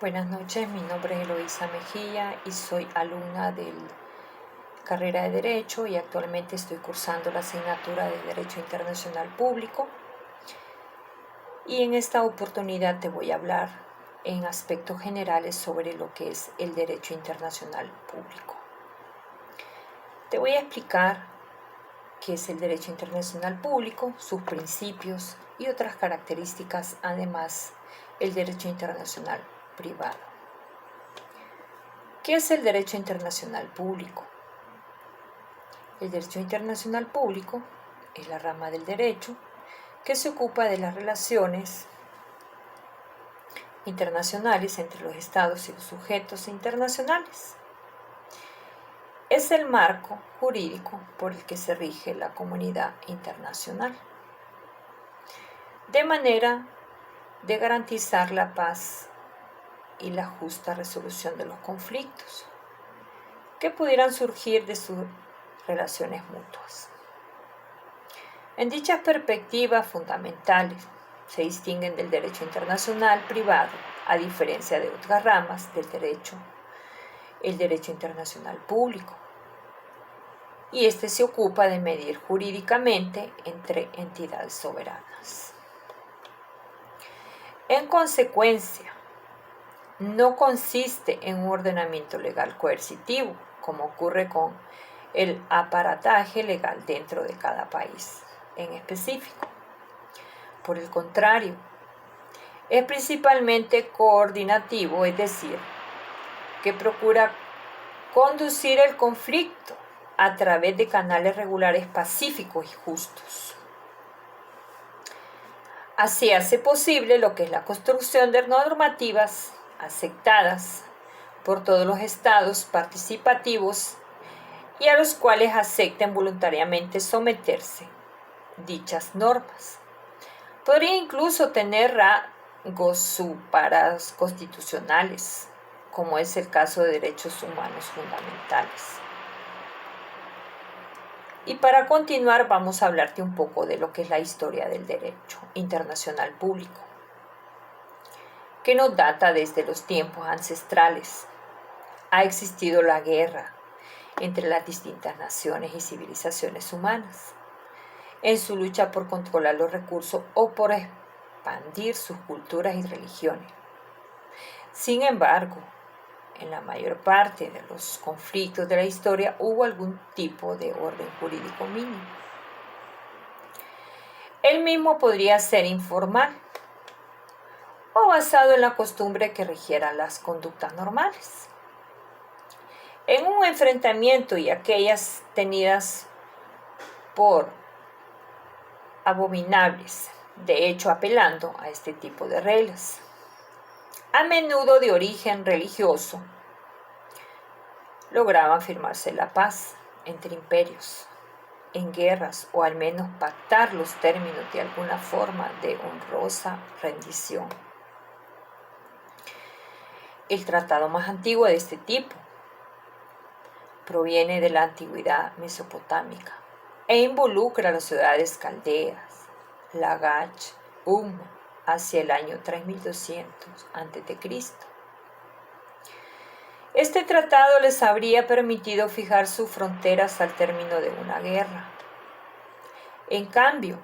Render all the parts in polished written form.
Buenas noches, mi nombre es Eloísa Mejía y soy alumna de carrera de Derecho y actualmente estoy cursando la asignatura de Derecho Internacional Público. Y en esta oportunidad te voy a hablar en aspectos generales sobre lo que es el Derecho Internacional Público. Te voy a explicar qué es el Derecho Internacional Público, sus principios y otras características, además el Derecho Internacional Privado. ¿Qué es el Derecho Internacional Público? El Derecho Internacional Público es la rama del derecho que se ocupa de las relaciones internacionales entre los estados y los sujetos internacionales. Es el marco jurídico por el que se rige la comunidad internacional, de manera de garantizar la paz y la justa resolución de los conflictos que pudieran surgir de sus relaciones mutuas. En dichas perspectivas fundamentales se distinguen del derecho internacional privado, a diferencia de otras ramas del derecho, el derecho internacional público, y este se ocupa de medir jurídicamente entre entidades soberanas. En consecuencia, no consiste en un ordenamiento legal coercitivo, como ocurre con el aparataje legal dentro de cada país en específico. Por el contrario, es principalmente coordinativo, es decir, que procura conducir el conflicto a través de canales regulares pacíficos y justos. Así hace posible lo que es la construcción de normativas aceptadas por todos los estados participativos y a los cuales acepten voluntariamente someterse dichas normas. Podría incluso tener rasgos supraconstitucionales, como es el caso de derechos humanos fundamentales. Y para continuar vamos a hablarte un poco de lo que es la historia del derecho internacional público, que nos data desde los tiempos ancestrales. Ha existido la guerra entre las distintas naciones y civilizaciones humanas en su lucha por controlar los recursos o por expandir sus culturas y religiones. Sin embargo, en la mayor parte de los conflictos de la historia hubo algún tipo de orden jurídico mínimo. El mismo podría ser informal o basado en la costumbre que rigiera las conductas normales. En un enfrentamiento y aquellas tenidas por abominables, de hecho apelando a este tipo de reglas, a menudo de origen religioso, lograban firmarse la paz entre imperios en guerras o al menos pactar los términos de alguna forma de honrosa rendición. El tratado más antiguo de este tipo proviene de la antigüedad mesopotámica e involucra a las ciudades caldeas, Lagash, hacia el año 3200 a.C. Este tratado les habría permitido fijar sus fronteras al término de una guerra. En cambio,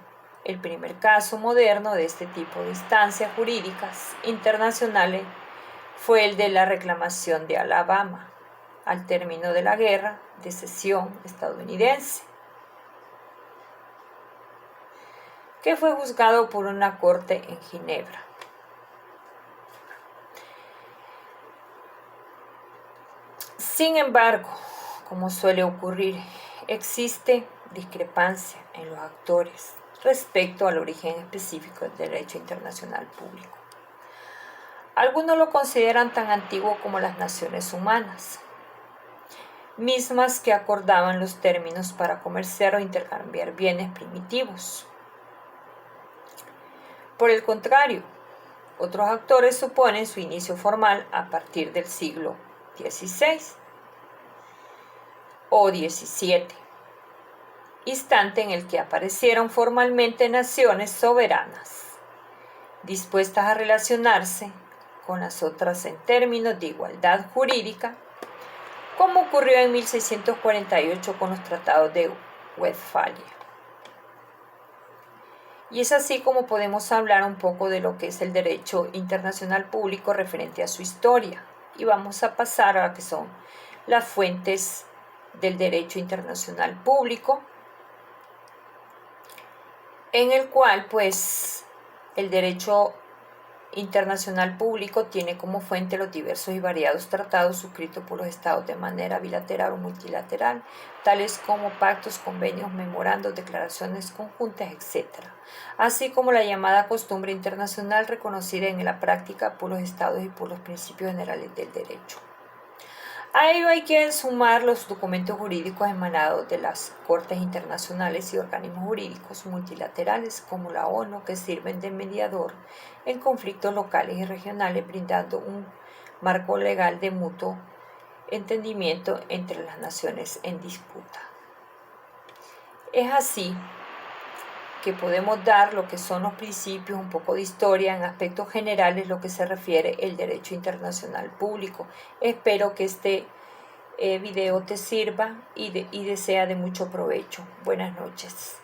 el primer caso moderno de este tipo de instancias jurídicas internacionales fue el de la reclamación de Alabama, al término de la Guerra de Secesión estadounidense, que fue juzgado por una corte en Ginebra. Sin embargo, como suele ocurrir, existe discrepancia en los actores respecto al origen específico del derecho internacional público. Algunos lo consideran tan antiguo como las naciones humanas, mismas que acordaban los términos para comerciar o intercambiar bienes primitivos. Por el contrario, otros actores suponen su inicio formal a partir del siglo XVI o XVII, instante en el que aparecieron formalmente naciones soberanas, dispuestas a relacionarse con las otras en términos de igualdad jurídica, como ocurrió en 1648 con los tratados de Westfalia. Y es así como podemos hablar un poco de lo que es el derecho internacional público referente a su historia. Y vamos a pasar a lo que son las fuentes del derecho internacional público, en el cual pues el derecho internacional público tiene como fuente los diversos y variados tratados suscritos por los estados de manera bilateral o multilateral, tales como pactos, convenios, memorandos, declaraciones conjuntas, etc., así como la llamada costumbre internacional reconocida en la práctica por los estados y por los principios generales del derecho. A ello hay que sumar los documentos jurídicos emanados de las cortes internacionales y organismos jurídicos multilaterales como la ONU, que sirven de mediador en conflictos locales y regionales, brindando un marco legal de mutuo entendimiento entre las naciones en disputa. Es así que podemos dar lo que son los principios, un poco de historia en aspectos generales, lo que se refiere al derecho internacional público. Espero que este video te sirva y sea de mucho provecho. Buenas noches.